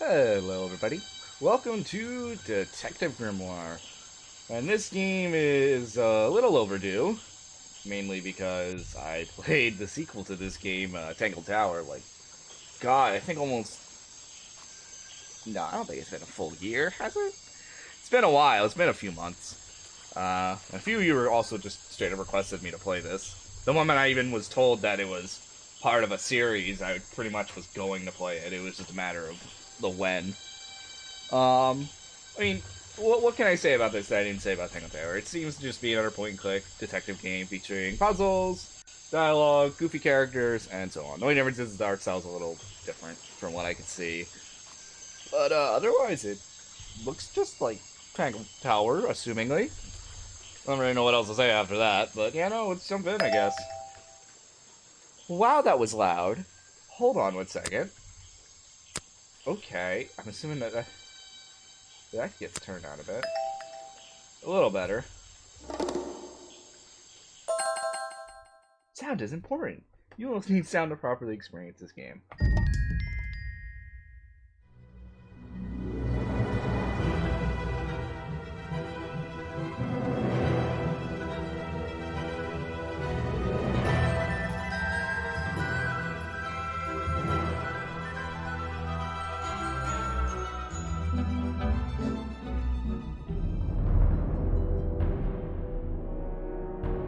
Hello, everybody. Welcome to Detective Grimoire. And this game is a little overdue, mainly because I played the sequel to this game, Tangled Tower, God, I think almost. No, I don't think it's been a full year, has it? It's been a while, it's been a few months. A few of you were also just straight up requested me to play this. The moment I even was told that it was part of a series, I pretty much was going to play it. It was just a matter of the when. Um, I mean, what can I say about this that I didn't say about Tangled Tower? It seems to just be another point-and-click detective game featuring puzzles, dialogue, goofy characters, and so on. The only difference is the art style's a little different from what I could see. But otherwise, it looks just like Tangled Tower, assumingly. I don't really know what else to say after that, but yeah, no, let's jump in, I guess. Wow, that was loud. Hold on one second. Okay, I'm assuming that gets turned down a bit. A little better. Sound is important. You will need sound to properly experience this game.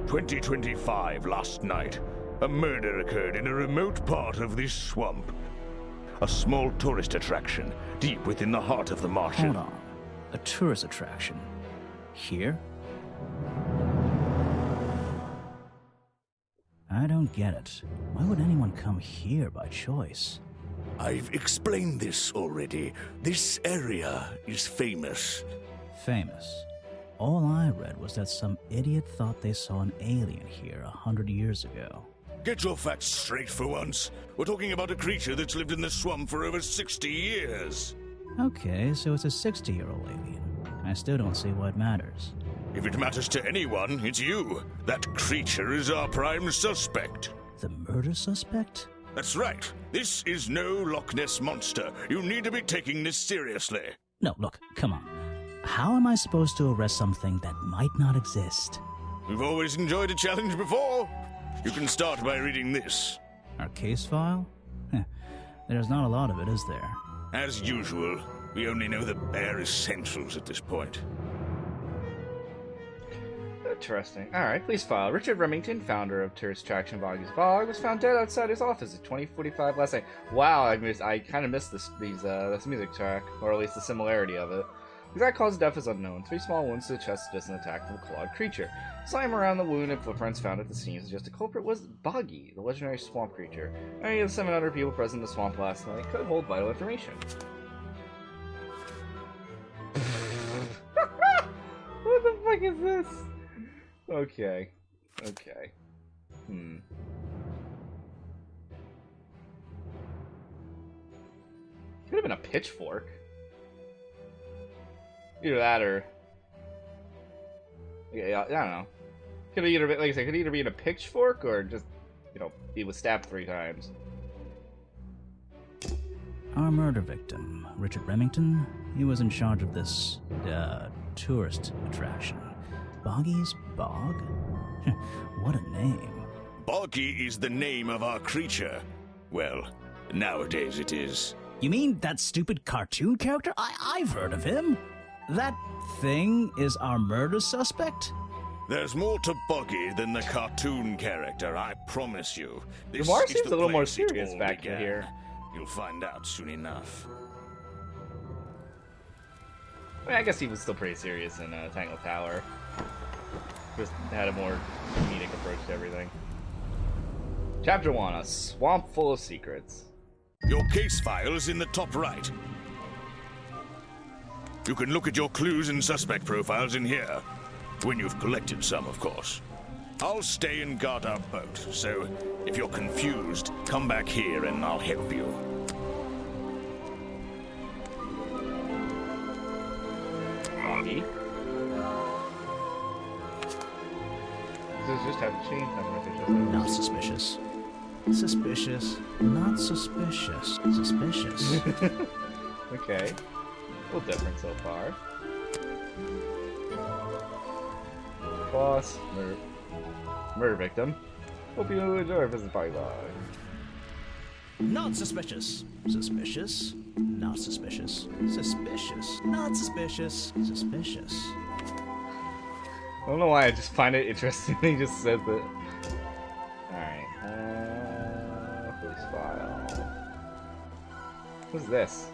2025 last night, a murder occurred in a remote part of this swamp. A small tourist attraction deep within the heart of the marshes. Hold on. A tourist attraction? Here? I don't get it. Why would anyone come here by choice? I've explained this already. This area is famous. Famous. All I read was that some idiot thought they saw an alien here 100 years ago. Get your facts straight for once. We're talking about a creature that's lived in this swamp for over 60 years. Okay, so it's a 60-year-old alien. I still don't see what matters. If it matters to anyone, it's you. That creature is our prime suspect. The murder suspect? That's right. This is no Loch Ness monster. You need to be taking this seriously. No, look, come on. How am I supposed to arrest something that might not exist? We've always enjoyed a challenge before. You can start by reading this. Our case file? There's not a lot of it, is there? As usual, we only know the bare essentials at this point. Interesting. Alright, please file. Richard Remington, founder of tourist attraction Boggy's Bog, was found dead outside his office at 2045 last night. Wow, I kind of missed this music track, or at least the similarity of it. The exact cause of death is unknown. 3 small wounds to the chest suggest an attack from a clawed creature. Slime around the wound and footprints found at the scene suggest the culprit was Boggy, the legendary swamp creature. Any of the 700 people present in the swamp last night could hold vital information. What the fuck is this? Okay. Okay. Could have been a pitchfork. Either that or... Yeah, I don't know. Could either be, like I said, could either be in a pitchfork or just, he was stabbed 3 times. Our murder victim, Richard Remington, he was in charge of this, tourist attraction. Boggy's Bog? What a name. Boggy is the name of our creature. Well, nowadays it is. You mean that stupid cartoon character? I've heard of him. That thing is our murder suspect? There's more to Boggy than the cartoon character, I promise you. This Grimoire is seems the a little more place it serious all back began. here. You'll find out soon enough. I mean, I guess he was still pretty serious in Tangled Tower. Just had a more comedic approach to everything. Chapter 1, A Swamp Full of Secrets. Your case file is in the top right. You can look at your clues and suspect profiles in here. When you've collected some, of course. I'll stay and guard our boat, so if you're confused, come back here and I'll help you. Boggy? Does just have to change something? Not suspicious. Suspicious. Not suspicious. Suspicious. Okay. A little different so far. Boss, murder victim. Hope you enjoy visit Bye Bye. Not suspicious. Suspicious. Not suspicious. Suspicious. Not suspicious. Suspicious. I don't know why, I just find it interesting he just said that. Alright, police file. Who's this?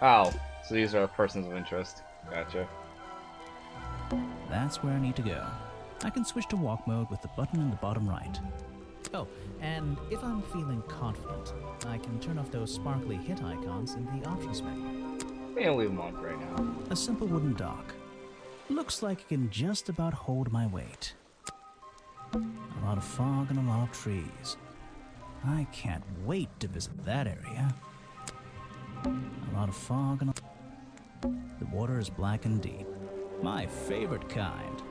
Oh, so these are persons of interest. Gotcha. That's where I need to go. I can switch to walk mode with the button in the bottom right. Oh, and if I'm feeling confident, I can turn off those sparkly hit icons in the options menu. Maybe I'll leave them on for right now. A simple wooden dock. Looks like it can just about hold my weight. A lot of fog and a lot of trees. I can't wait to visit that area. A lot of fog and the water is black and deep. My favorite kind.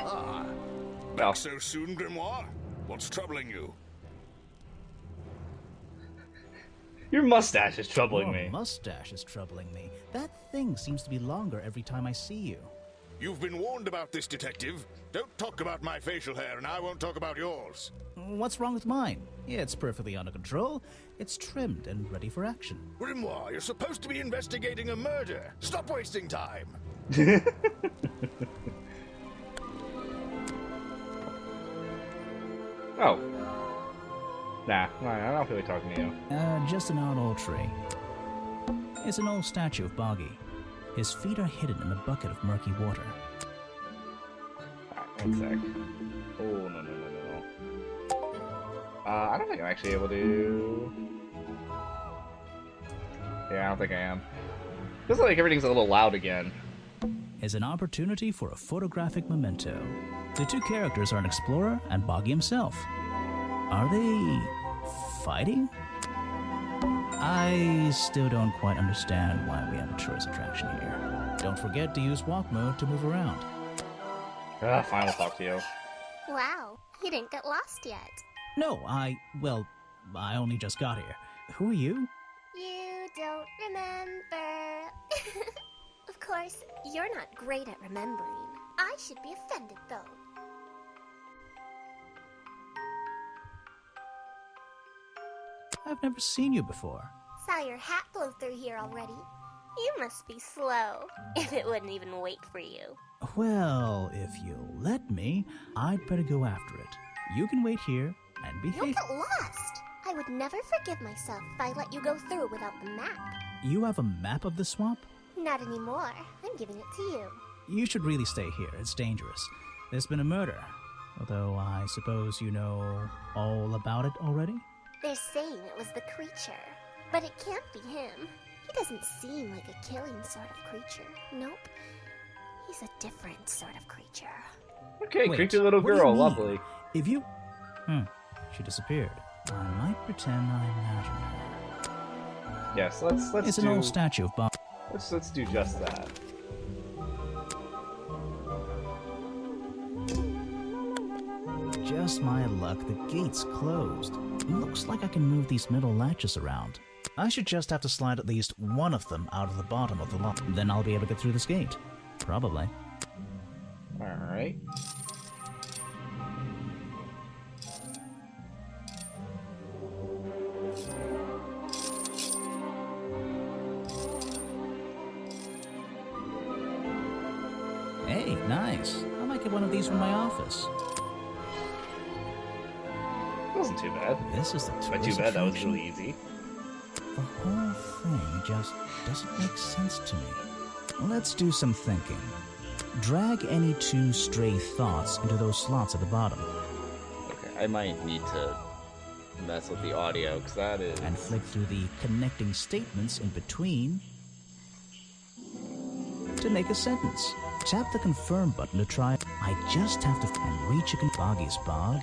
Ah, Well. back so soon, Grimoire? What's troubling you? Your mustache is troubling Your me. mustache is troubling me. That thing seems to be longer every time I see you. You've been warned about this, detective. Don't talk about my facial hair, and I won't talk about yours. What's wrong with mine? It's perfectly under control. It's trimmed and ready for action. Grimoire, you're supposed to be investigating a murder. Stop wasting time. Oh. Nah, I don't feel like talking to you. Just an odd old tree. It's an old statue of Boggy. His feet are hidden in a bucket of murky water. Alright, one sec. Oh, no. I don't think I'm actually able to... Yeah, I don't think I am. Feels like everything's a little loud again. Is an opportunity for a photographic memento. The two characters are an explorer and Boggy himself. Are they fighting? I still don't quite understand why we have a tourist attraction here. Don't forget to use walk mode to move around. Fine, we'll talk to you. Wow, you didn't get lost yet. No, I only just got here. Who are you? You don't remember. Of course, you're not great at remembering. I should be offended, though. I've never seen you before. Saw your hat blow through here already. You must be slow, if it wouldn't even wait for you. Well, if you'll let me, I'd better go after it. You can wait here and You'll behave. get lost. I would never forgive myself if I let you go through without the map. You have a map of the swamp? Not anymore. I'm giving it to you. You should really stay here. It's dangerous. There's been a murder. Although I suppose you know all about it already? They're saying it was the creature, but it can't be him. He doesn't seem like a killing sort of creature. Nope. He's a different sort of creature. Okay, Wait, creepy little what do you girl, mean? lovely. If you... She disappeared. I might pretend I imagined her. Yes, let's It's do an old statue of Bob. let's do just that. Just my luck, the gate's closed. Looks like I can move these metal latches around. I should just have to slide at least one of them out of the bottom of the lock. Then I'll be able to get through this gate. Probably. Alright. Hey, nice. I might get one of these from my office. Wasn't too bad. This is the But too tourist bad that was attraction. really easy. The whole thing just doesn't make sense to me. Let's do some thinking. Drag any two stray thoughts into those slots at the bottom, Okay, I might need to mess with the audio, because that is... and flick through the connecting statements in between to make a sentence. Tap the confirm button to try. I just have to and reach a Boggy's bog.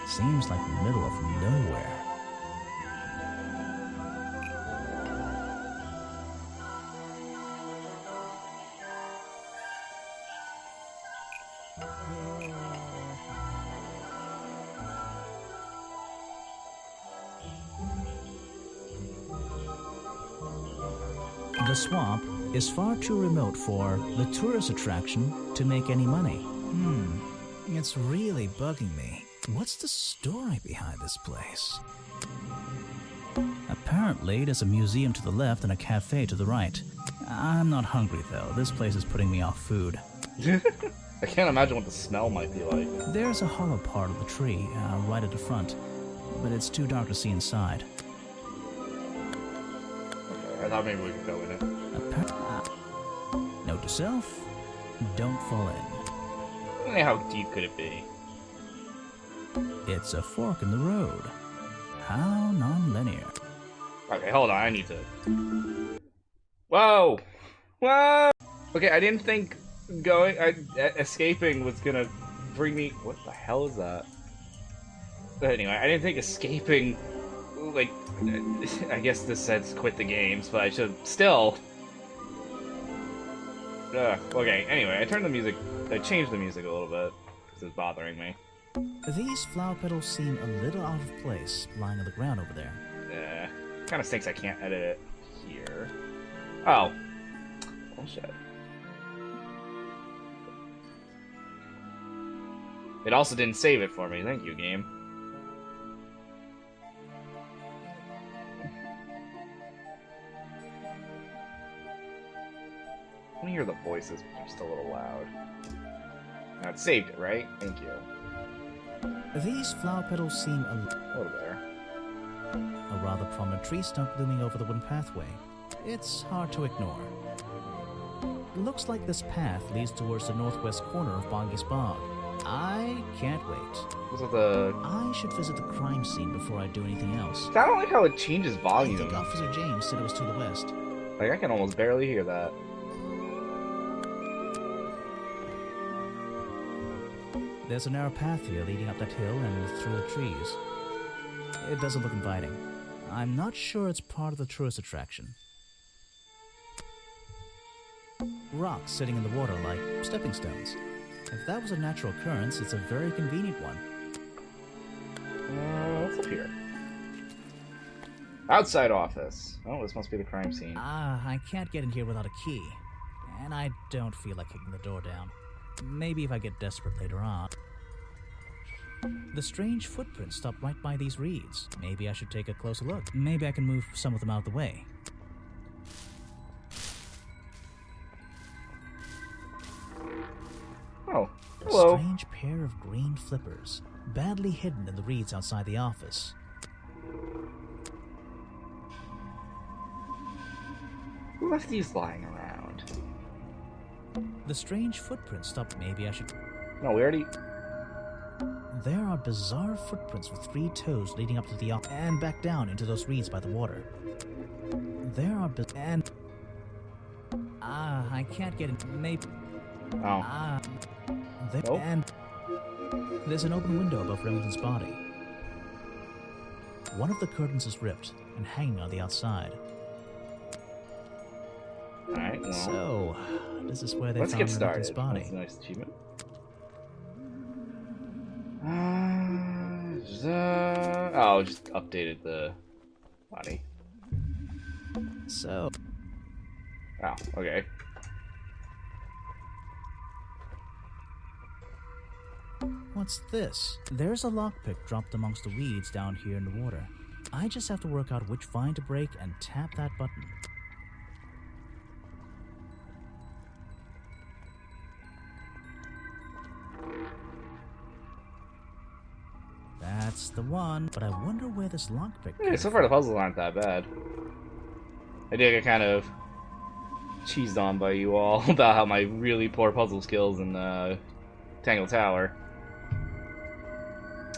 Seems like the middle of nowhere. The swamp is far too remote for the tourist attraction to make any money. It's really bugging me. What's the story behind this place? Apparently, there's a museum to the left and a cafe to the right. I'm not hungry though. This place is putting me off food. I can't imagine what the smell might be like. There's a hollow part of the tree right at the front, but it's too dark to see inside. Okay, I thought maybe we could go in it. Note to self, don't fall in. How deep could it be? It's a fork in the road. How non-linear. Okay, hold on, I need to... Whoa! Whoa! Okay, I didn't think escaping was gonna bring me... What the hell is that? But anyway, I didn't think escaping... Like, I guess this says quit the games, but I should still... Okay, anyway, I changed the music a little bit, because it's bothering me. These flower petals seem a little out of place, lying on the ground over there. Yeah, kind of stinks I can't edit it here. Oh. Bullshit. It also didn't save it for me. Thank you, game. I can hear the voices, but they're still a little loud. Now it saved it, right? Thank you. These flower petals seem Over there. a rather prominent tree stump looming over the wooden pathway. It's hard to ignore. It looks like this path leads towards the northwest corner of Boggy's Bog. I can't wait. Those are the... I should visit the crime scene before I do anything else. I don't like how it changes I volume. think Officer James said it was to the west. Like, I can almost barely hear that. There's a narrow path here leading up that hill and through the trees. It doesn't look inviting. I'm not sure it's part of the tourist attraction. Rocks sitting in the water like stepping stones. If that was a natural occurrence, it's a very convenient one. What's up here? Outside office. Oh, this must be the crime scene. I can't get in here without a key. And I don't feel like kicking the door down. Maybe if I get desperate later on. The strange footprints stop right by these reeds. Maybe I should take a closer look. Maybe I can move some of them out of the way. Oh, A hello. strange pair of green flippers, badly hidden in the reeds outside the office. Who left these lying around? The strange footprints stop. Maybe I should... No, we already... There are bizarre footprints with 3 toes leading up to the office and back down into those reeds by the water. There are I can't get in. Maybe... Oh. There Nope. and there's an open window above Remington's body. One of the curtains is ripped and hanging on the outside. Alright, well... So, this is where they let's found get Remington's started. body. That's a nice achievement. Oh, just updated the body. So, Oh, okay. what's this? There's a lockpick dropped amongst the weeds down here in the water. I just have to work out which vine to break and tap that button. That's the one, but I wonder where this lockpick Yeah, came so far the puzzles aren't that bad. I did get kind of cheesed on by you all about how my really poor puzzle skills in Tangle Tower.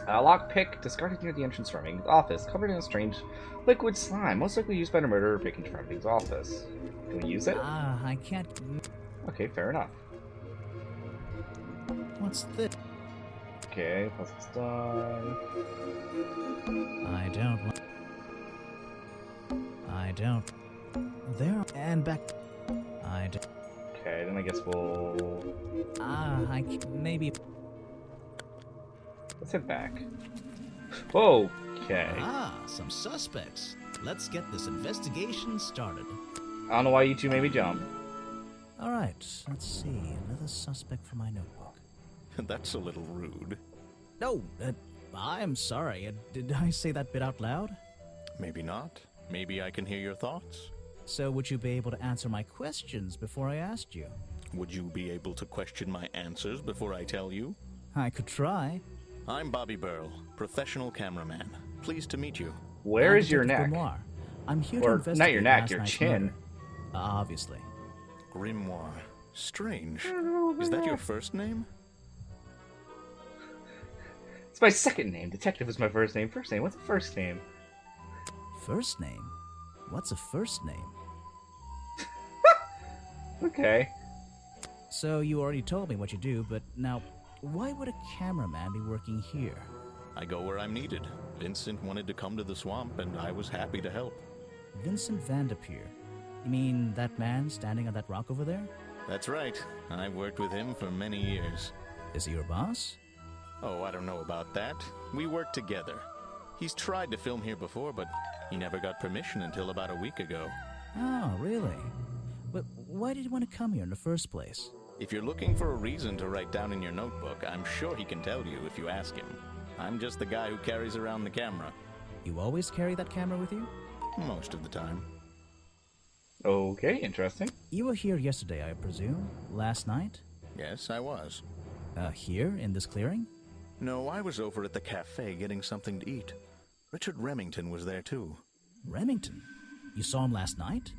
A lockpick discarded near the entrance to Remington's office, covered in a strange liquid slime, most likely used by the murderer to break into Remington's office. Can we use it? I can't... Okay, fair enough. What's this? Okay, puzzle's done. I don't... There and back... I don't... Okay, then I guess we'll... maybe... Let's head back. Okay. Some suspects. Let's get this investigation started. I don't know why you two made me jump. Alright, let's see. Another suspect for my notebook. That's a little rude. No, I'm sorry. Did I say that bit out loud? Maybe not. Maybe I can hear your thoughts. So would you be able to answer my questions before I asked you? Would you be able to question my answers before I tell you? I could try. I'm Bobby Burl, professional cameraman. Pleased to meet you. Where I'm is your Detective neck? Grimoire. I'm here to Or, investigate not your neck, last your night's chin. murder. Obviously. Grimoire. Strange. Is that your first name? It's my second name. Detective is my first name. First name. What's the first name? First name? What's a first name? Okay. So you already told me what you do, but now, why would a cameraman be working here? I go where I'm needed. Vincent wanted to come to the swamp, and I was happy to help. Vincent Vanderpeer. You mean that man standing on that rock over there? That's right. I've worked with him for many years. Is he your boss? Oh, I don't know about that. We work together. He's tried to film here before, but he never got permission until about a week ago. Oh, really? But why did you want to come here in the first place? If you're looking for a reason to write down in your notebook, I'm sure he can tell you if you ask him. I'm just the guy who carries around the camera. You always carry that camera with you? Most of the time. Okay, interesting. You were here yesterday, I presume? Last night? Yes, I was. Here, in this clearing? No, I was over at the cafe getting something to eat. Richard Remington was there too. Remington? You saw him last night?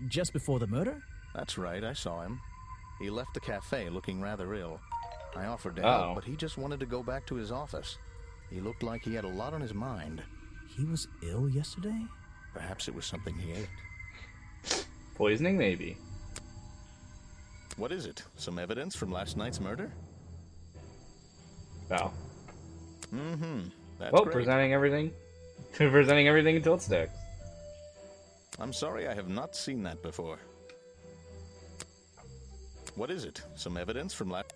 Just before the murder? That's right, I saw him. He left the cafe looking rather ill. I offered to Uh-oh. help, but he just wanted to go back to his office. He looked like he had a lot on his mind. He was ill yesterday? Perhaps it was something he ate. Poisoning, maybe. What is it? Some evidence from last night's murder? Oh. Mm-hmm. That's Well, great. presenting everything. Presenting everything until it sticks. I'm sorry I have not seen that before. What is it? Some evidence from last...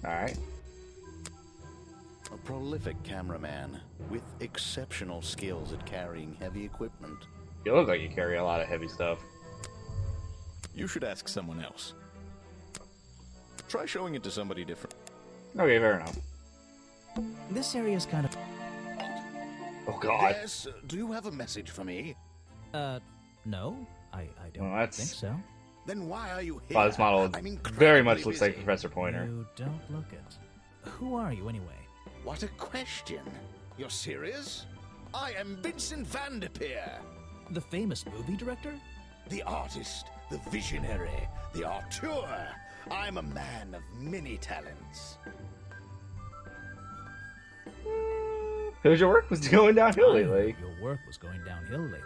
Alright. A prolific cameraman with exceptional skills at carrying heavy equipment. You look like you carry a lot of heavy stuff. You should ask someone else. Try showing it to somebody different. Okay, fair enough. This area is kind of... Oh god. Yes, do you have a message for me? No. I don't Well, that's- think so. Then why are you here? Wow, this model I'm very much incredibly looks like busy. Professor Pointer. You don't look it. Who are you, anyway? What a question. You're serious? I am Vincent Vanderpeer. The famous movie director? The artist, the visionary, the auteur. I'm a man of many talents. Because your work was going downhill I heard lately. Your work was going downhill lately.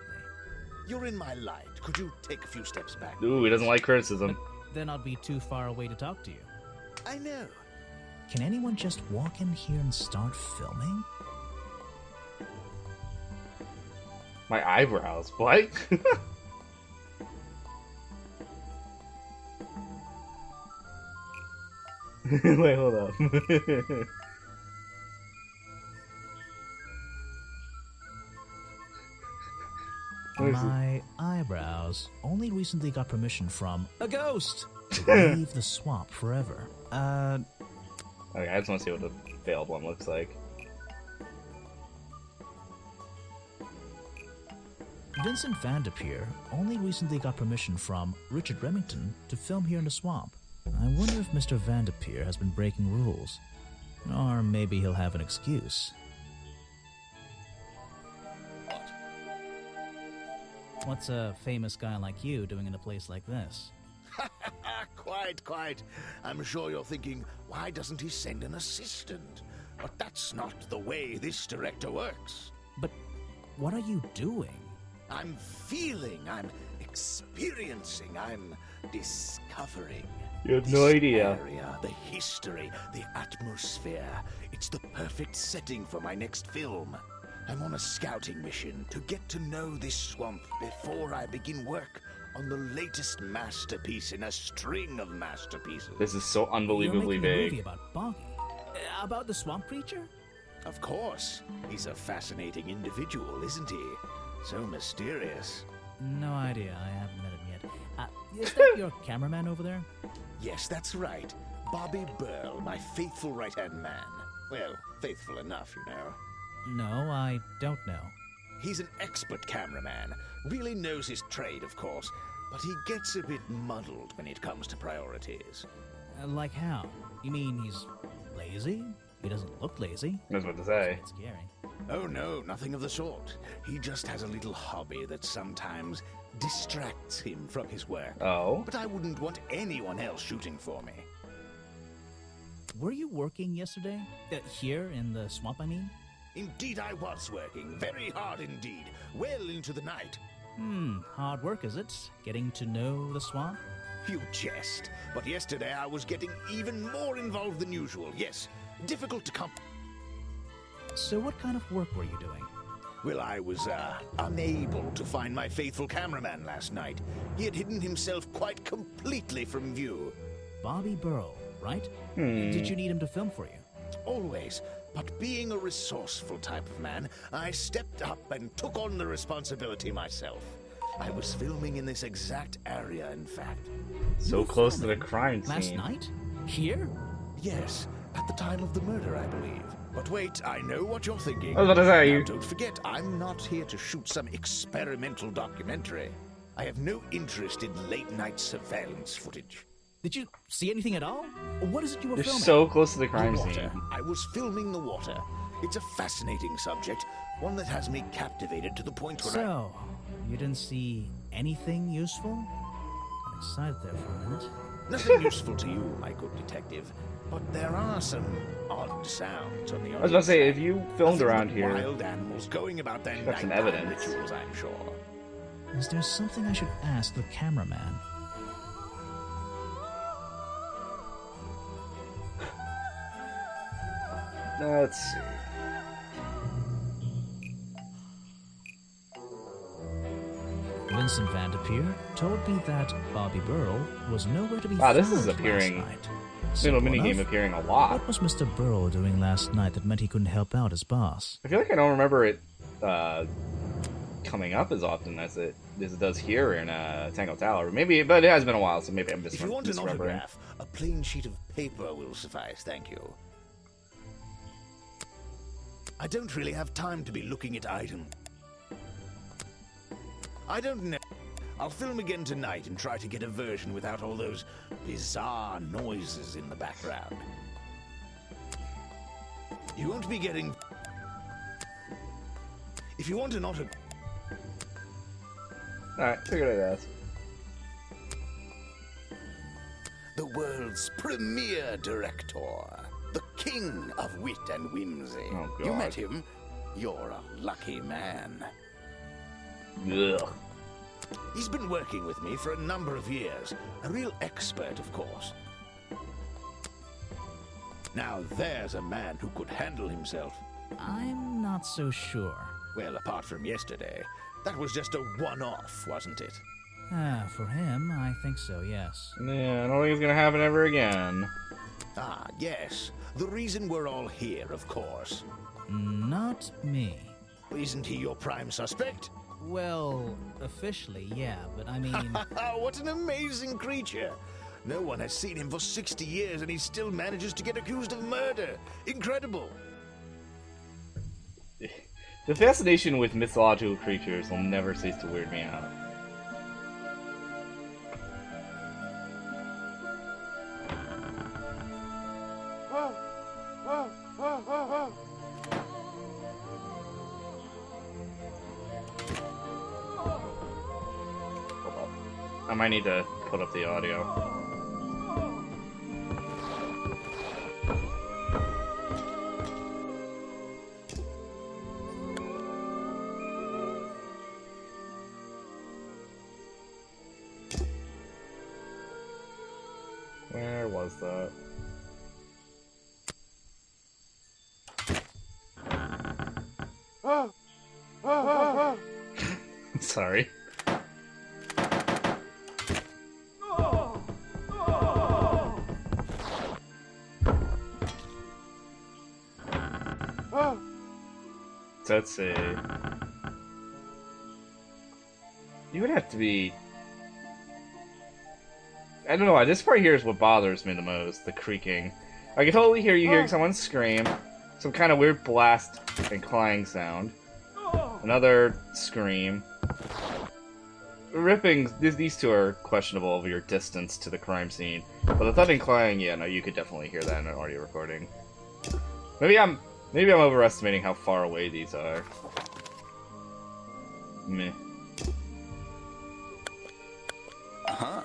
You're in my light. Could you take a few steps back? Ooh, he doesn't like criticism. Then I'd be too far away to talk to you. I know. Can anyone just walk in here and start filming? My eyebrows. What? Wait, hold up. My eyebrows only recently got permission from a ghost to leave the swamp forever. Okay, I just want to see what the failed one looks like. Vincent Vanderpeer only recently got permission from Richard Remington to film here in the swamp. I wonder if Mr. Vanderpeer has been breaking rules. Or maybe he'll have an excuse. What's a famous guy like you doing in a place like this? Quite. I'm sure you're thinking, why doesn't he send an assistant? But that's not the way this director works. But what are you doing? I'm feeling, I'm experiencing, I'm discovering. You have This no idea. Area, the history, the atmosphere. It's the perfect setting for my next film. I'm on a scouting mission to get to know this swamp before I begin work on the latest masterpiece in a string of masterpieces. This is so You're unbelievably making a movie big. about Boggy. About the swamp creature? Of course, he's a fascinating individual, isn't he? So mysterious. No idea. I haven't met him yet. Is that your cameraman over there? Yes, that's right. Bobby Burl, my faithful right-hand man. Well, faithful enough, you know. No, I don't know. He's an expert cameraman. Really knows his trade, of course. But he gets a bit muddled when it comes to priorities. Like how? You mean he's lazy? He doesn't look lazy. I was about to say. It's scary. Oh no, nothing of the sort. He just has a little hobby that sometimes distracts him from his work. Oh? But I wouldn't want anyone else shooting for me. Were you working yesterday? Here in the swamp, I mean? Indeed I was working, very hard indeed, well into the night. Hard work, is it? Getting to know the swamp? You jest, but yesterday I was getting even more involved than usual, yes. Difficult to come. So what kind of work were you doing? Well, I was, unable to find my faithful cameraman last night. He had hidden himself quite completely from view. Bobby Burl, right? Did you need him to film for you? Always. But being a resourceful type of man, I stepped up and took on the responsibility myself. I was filming in this exact area, in fact. So You were close to the filming crime scene. Last night? Here? Yes, at the time of the murder, I believe. But wait, I know what you're thinking. I was about to say, Now, you... don't forget, I'm not here to shoot some experimental documentary. I have no interest in late-night surveillance footage. Did you see anything at all? What is it you were You're filming? so close to the crime The water. scene. I was filming the water. It's a fascinating subject, one that has me captivated to the point where So, you didn't see anything useful? Got excited there for a minute. Nothing useful to you, my good detective. But there are some odd sounds on the I was about to say, if you filmed Nothing around but here, wild animals going about their got some nighttime evidence. rituals, I'm sure. Is there something I should ask the cameraman? let's see. Vincent Vanderpeer told me that Bobby Burl was nowhere to be Wow, this found is appearing- last night. Little Simple minigame enough. appearing a lot. What was Mr. Burl doing last night that meant he couldn't help out his boss? I feel like I don't remember it coming up as often as it does here in Tango Tower. Maybe, but it has been a while, so maybe I'm If you want an misremembering. autograph, a plain sheet of paper will suffice, thank you. I don't really have time to be looking at items. I don't know. I'll film again tonight and try to get a version without all those bizarre noises in the background. You won't be getting... If you want an autograph... Alright, figured I'd ask. The world's premier director, the king of wit and whimsy. Oh, You God. met him? You're a lucky man. Ugh. He's been working with me for a number of years. A real expert, of course. Now there's a man who could handle himself. I'm not so sure. Well, apart from yesterday. That was just a one-off, wasn't it? For him, I think so, yes. Yeah, I don't think it's gonna happen ever again. Ah, yes. The reason we're all here, of course. Not me. Isn't he your prime suspect? Well, officially, yeah, but I mean... What an amazing creature! No one has seen him for 60 years and he still manages to get accused of murder. Incredible! The fascination with mythological creatures will never cease to weird me out. Hold up. I might need to put up the audio. Where was that? Sorry. Let's see. You would have to be... I don't know, this part here is what bothers me the most, the creaking. I can totally hear you hearing someone scream, some kind of weird blast and clang sound. Another scream. Ripping, these two are questionable over your distance to the crime scene. But the thudding clang, yeah, no, you could definitely hear that in an audio recording. Maybe I'm overestimating how far away these are. Meh. Uh-huh.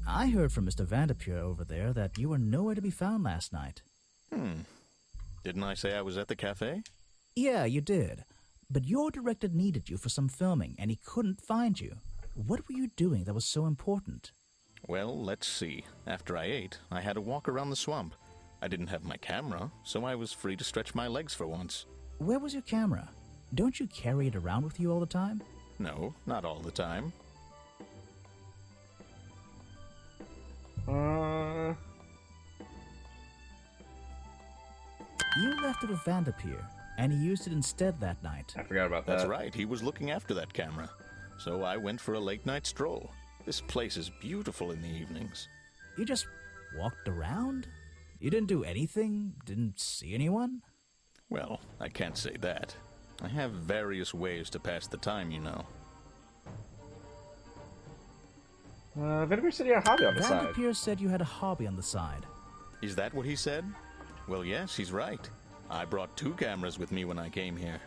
I heard from Mr. Vanderpure over there that you were nowhere to be found last night. Didn't I say I was at the cafe? Yeah, you did. But your director needed you for some filming, and he couldn't find you. What were you doing that was so important? Well, let's see. After I ate, I had a walk around the swamp. I didn't have my camera, so I was free to stretch my legs for once. Where was your camera? Don't you carry it around with you all the time? No, not all the time. You left it with Vanderpure, and he used it instead that night. I forgot about that. That's right, he was looking after that camera. So I went for a late-night stroll. This place is beautiful in the evenings. You just walked around? You didn't do anything? Didn't see anyone? Well, I can't say that. I have various ways to pass the time, you know. Vanderpure said you had a hobby on the side. Vanderpure said you had a hobby on the side. Is that what he said? Well, yes, he's right. I brought 2 cameras with me when I came here.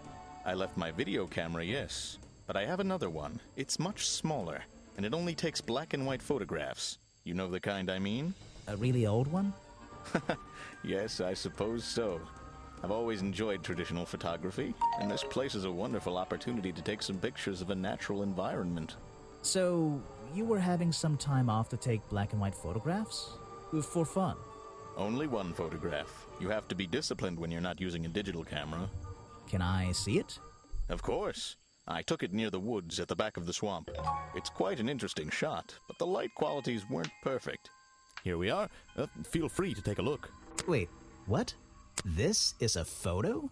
I left my video camera, yes. But I have another one. It's much smaller, and it only takes black and white photographs. You know the kind I mean? A really old one? Yes, I suppose so. I've always enjoyed traditional photography, and this place is a wonderful opportunity to take some pictures of a natural environment. So, you were having some time off to take black and white photographs? For fun? Only one photograph. You have to be disciplined when you're not using a digital camera. Can I see it? Of course. I took it near the woods at the back of the swamp. It's quite an interesting shot, but the light qualities weren't perfect. Here we are. Feel free to take a look. Wait, what? This is a photo?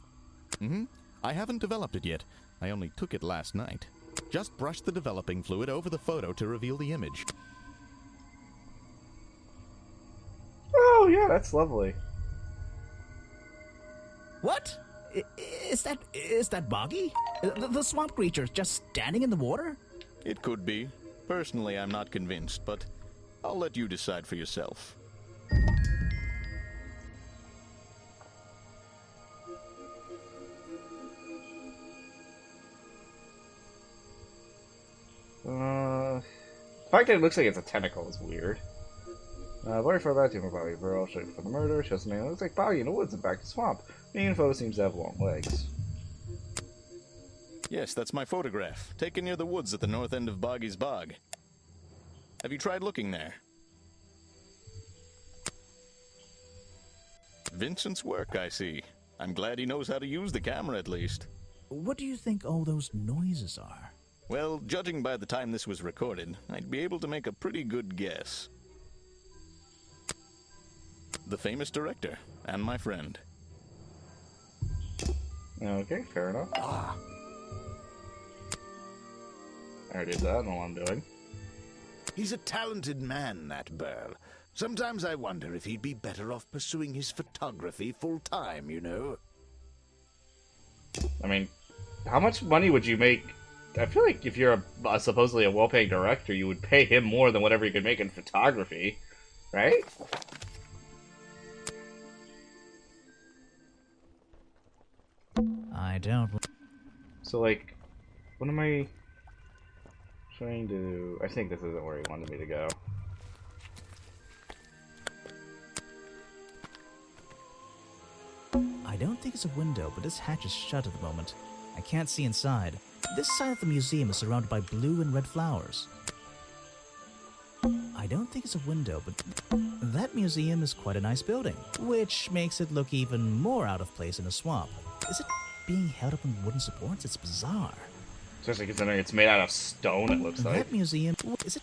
I haven't developed it yet. I only took it last night. Just brush the developing fluid over the photo to reveal the image. Oh, yeah, that's lovely. What? Is that Boggy? The swamp creature just standing in the water? It could be. Personally, I'm not convinced, but I'll let you decide for yourself. The fact that it looks like it's a tentacle is weird. Very far back to Bobby Burrow, shooting for the murder. Shows something that looks like Bobby in the woods and back to the swamp. Main photo seems to have long legs. Yes, that's my photograph, taken near the woods at the north end of Boggy's Bog. Have you tried looking there? Vincent's work, I see. I'm glad he knows how to use the camera at least. What do you think all those noises are? Well, judging by the time this was recorded, I'd be able to make a pretty good guess. The famous director, and my friend. Okay, fair enough. I already did that, I know what I'm doing. He's a talented man, that Burl. Sometimes I wonder if he'd be better off pursuing his photography full-time, you know? I mean, how much money would you make? I feel like if you're supposedly a well-paid director, you would pay him more than whatever you could make in photography, right? I don't... So, like, what am I trying to... I think this isn't where he wanted me to go. I don't think it's a window, but this hatch is shut at the moment. I can't see inside. This side of the museum is surrounded by blue and red flowers. I don't think it's a window, but that museum is quite a nice building, which makes it look even more out of place in a swamp. Is it being held up on wooden supports? It's bizarre. Especially considering it's made out of stone, it looks like. That museum... Is it...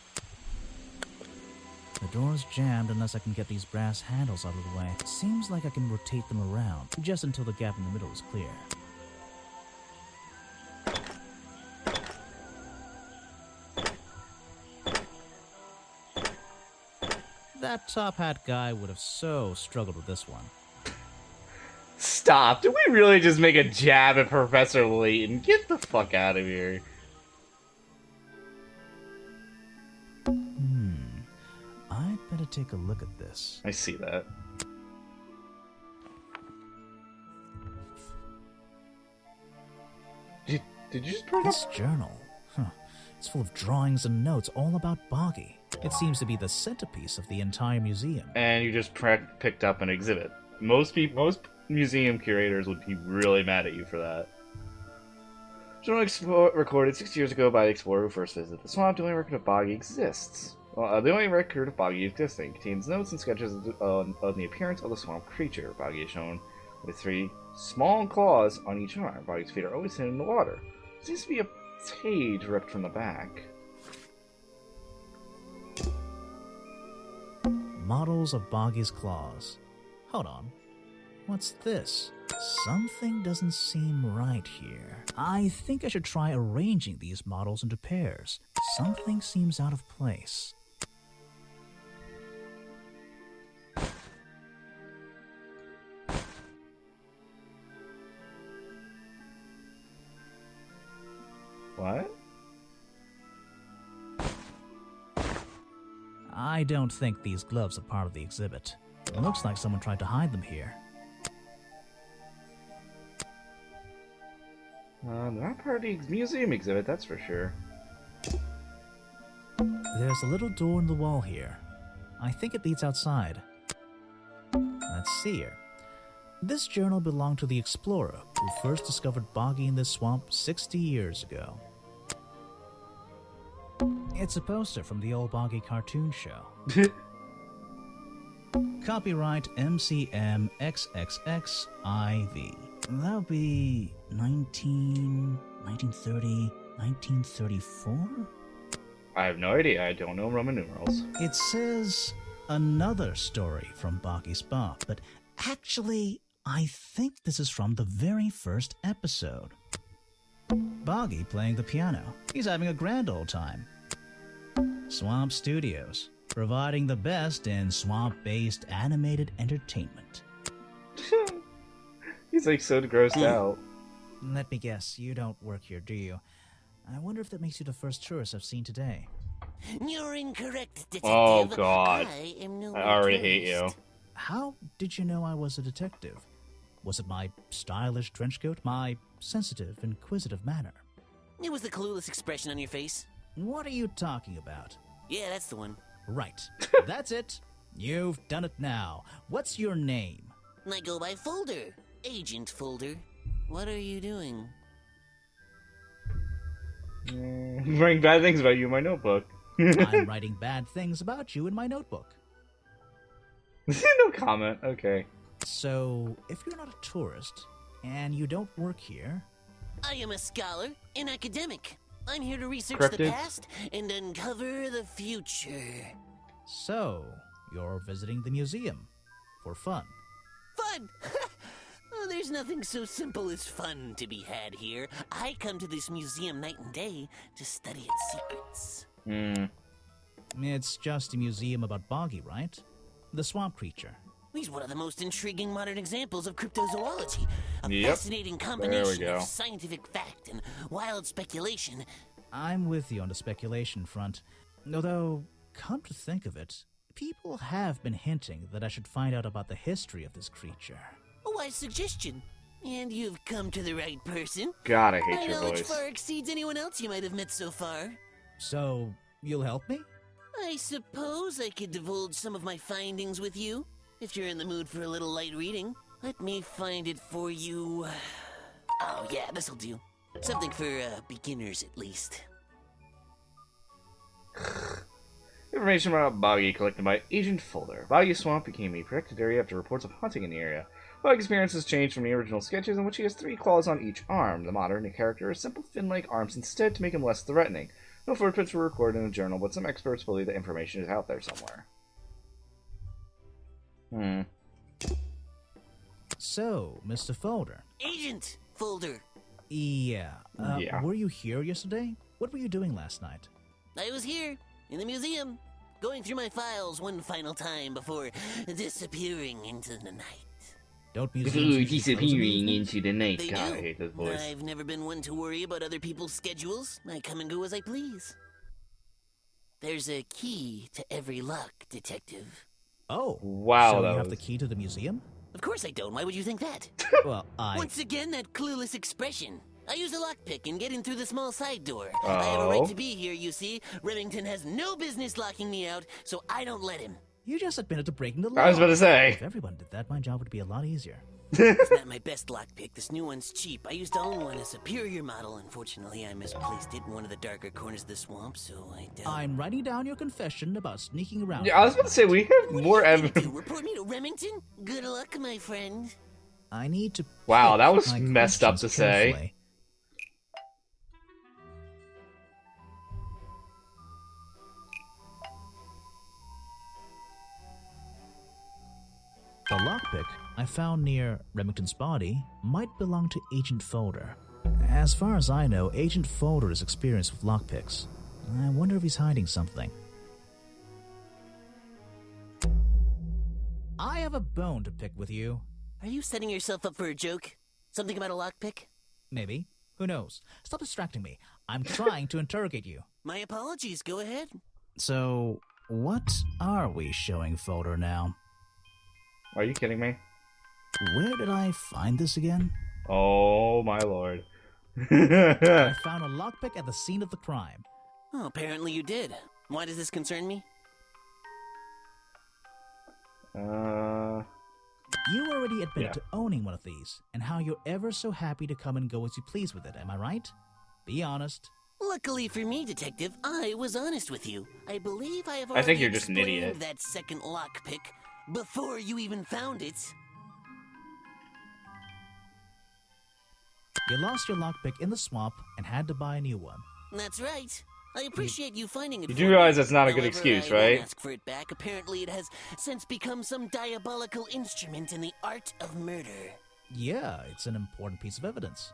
The door's jammed unless I can get these brass handles out of the way. It seems like I can rotate them around, just until the gap in the middle is clear. That top hat guy would have so struggled with this one. Stop. Did we really just make a jab at Professor Layton? Get the fuck out of here. I'd better take a look at this. I see that. Did you just bring up? This journal, it's full of drawings and notes all about Boggy. It seems to be the centerpiece of the entire museum. And you just picked up an exhibit. Most museum curators would be really mad at you for that. Journal recorded 60 years ago by the explorer who first visited the swamp. The only record of Boggy exists. Well, the only record of Boggy existing contains notes and sketches of the appearance of the swamp creature. Boggy is shown with 3 small claws on each arm. Boggy's feet are always hidden in the water. There seems to be a page ripped from the back. Models of Boggy's claws. Hold on. What's this? Something doesn't seem right here. I think I should try arranging these models into pairs. Something seems out of place. What? I don't think these gloves are part of the exhibit. It looks like someone tried to hide them here. Not part of the museum exhibit, that's for sure. There's a little door in the wall here. I think it leads outside. Let's see here. This journal belonged to the explorer who first discovered Boggy in this swamp 60 years ago. It's a poster from the old Boggy cartoon show. Copyright MCM XXXIV. That'll be 1930, 1934? I have no idea. I don't know Roman numerals. It says another story from Boggy's Spa, but actually, I think this is from the very first episode. Boggy playing the piano. He's having a grand old time. Swamp Studios, providing the best in swamp-based animated entertainment. He's like so grossed out. Let me guess, you don't work here, do you? I wonder if that makes you the first tourist I've seen today. You're incorrect, detective. Oh god. I am no I already tourist. hate you. How did you know I was a detective? Was it my stylish trench coat, my sensitive, inquisitive manner? It was the clueless expression on your face. What are you talking about? Yeah, that's the one. Right. That's it. You've done it now. What's your name? I go by Folder. Agent Folder. What are you doing? Writing bad things about you in my notebook. I'm writing bad things about you in my notebook. No comment. Okay. So, if you're not a tourist, and you don't work here... I am a scholar, an academic. I'm here to research Cryptid? the past and uncover the future. So, you're visiting the museum. For fun. Fun! Oh, there's nothing so simple as fun to be had here. I come to this museum night and day to study its secrets. It's just a museum about Boggy, right? The swamp creature. He's one of the most intriguing modern examples of cryptozoology. A Yep. fascinating There we combination go. of scientific fact and wild speculation. I'm with you on the speculation front. Although, come to think of it, people have been hinting that I should find out about the history of this creature. A wise suggestion. And you've come to the right person. God, I My hate your knowledge voice. far exceeds anyone else you might have met so far. So, you'll help me? I suppose I could divulge some of my findings with you, if you're in the mood for a little light reading. Let me find it for you. Oh yeah, this'll do. Something for beginners at least. Information about Boggy collected by Agent Folder. Boggy Swamp became a protected area after reports of hunting in the area. Boggy's appearance has changed from the original sketches, in which he has 3 claws on each arm. The modern character has simple fin-like arms instead to make him less threatening. No footprints were recorded in the journal, but some experts believe that information is out there somewhere. So, Mr. Folder. Agent Folder. Yeah. Yeah. Were you here yesterday? What were you doing last night? I was here, in the museum. Going through my files one final time before disappearing into the night. Don't museums usually close in the Disappearing evening? into the night. They God, I do. hate this voice. I've never been one to worry about other people's schedules. I come and go as I please. There's a key to every lock, Detective. Oh. Wow, So that you have was- the key to the museum? Of course I don't. Why would you think that? Well, Once again, that clueless expression. I use a lockpick and get in through the small side door. I have a right Oh. to be here, you see. Remington has no business locking me out, so I don't let him. You just admitted to breaking the law. I was about to If say. everyone did that, my job would be a lot easier. It's not my best lockpick. This new one's cheap. I used to own one, a superior model. Unfortunately, I misplaced it in one of the darker corners of the swamp, so I doubt... I'm writing down your confession about sneaking around. Yeah, I was about to say we have What more are you gonna evidence. do, report me to Remington? Good luck, my friend. I need to. Wow, pick that was my messed up questions to say. carefully. The lockpick I found near Remington's body might belong to Agent Folder. As far as I know, Agent Folder is experienced with lockpicks. I wonder if he's hiding something. I have a bone to pick with you. Are you setting yourself up for a joke? Something about a lockpick? Maybe. Who knows? Stop distracting me. I'm trying to interrogate you. My apologies. Go ahead. So, what are we showing Folder now? Are you kidding me? Where did I find this again? Oh my lord. I found a lockpick at the scene of the crime. Oh, apparently you did. Why does this concern me? You already admitted Yeah. to owning one of these, and how you're ever so happy to come and go as you please with it, am I right? Be honest. Luckily for me, Detective, I was honest with you. I believe I have I already think you're just an explained idiot. that second lockpick before you even found it. You lost your lockpick in the swamp and had to buy a new one. That's right. I appreciate you finding it. You for do me. realize that's not a good However, excuse, I won't right? ask for it back. Apparently, it has since become some diabolical instrument in the art of murder. Yeah, it's an important piece of evidence.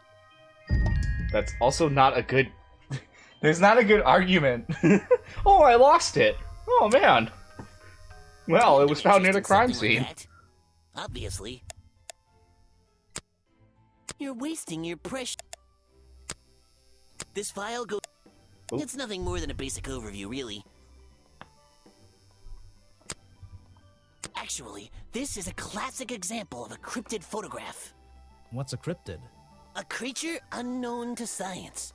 That's also not a good... There's not a good argument. Oh, I lost it. Oh, man. Well, it was found near the crime Something like scene. that. Obviously. You're wasting your precious... This file goes... Oop. It's nothing more than a basic overview, really. Actually, this is a classic example of a cryptid photograph. What's a cryptid? A creature unknown to science.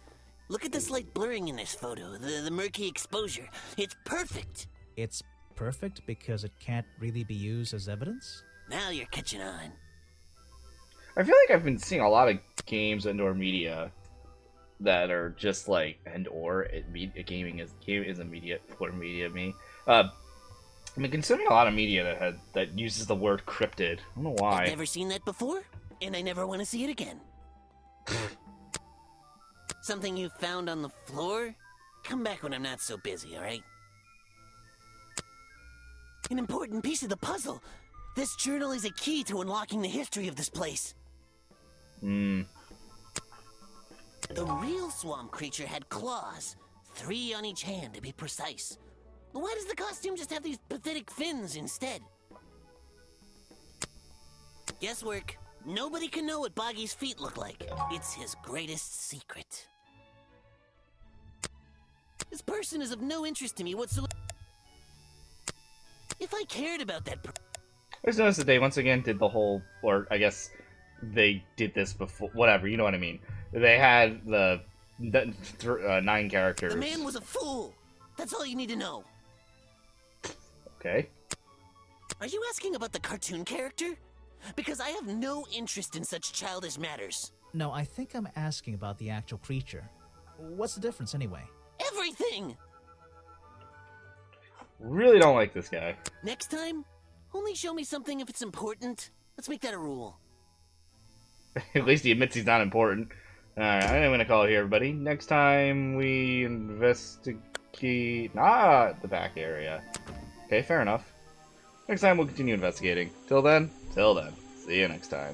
Look at the slight blurring in this photo, the murky exposure. It's perfect. It's perfect because it can't really be used as evidence? Now you're catching on. I feel like I've been seeing a lot of games and/or media that are just like gaming is a media or media to me. I've been consuming a lot of media that uses the word cryptid. I don't know why. I've never seen that before, and I never want to see it again. Something you found on the floor? Come back when I'm not so busy, alright? An important piece of the puzzle. This journal is a key to unlocking the history of this place. Hmm. The real swamp creature had claws, 3 on each hand to be precise. Why does the costume just have these pathetic fins instead? Guesswork. Nobody can know what Boggy's feet look like. It's his greatest secret. This person is of no interest to me whatsoever. If I cared about that I just noticed that they once again did the whole, or I guess they did this before. Whatever, you know what I mean. They had the 9 characters. the man was a fool. That's all you need to know. Okay. Are you asking about the cartoon character? Because I have no interest in such childish matters. No, I think I'm asking about the actual creature. What's the difference anyway? Everything! Really don't like this guy. Next time, only show me something if it's important. Let's make that a rule. At least he admits he's not important. Alright, I'm gonna call it here, everybody. Next time we investigate... the back area. Okay, fair enough. Next time we'll continue investigating. Till then, see you next time.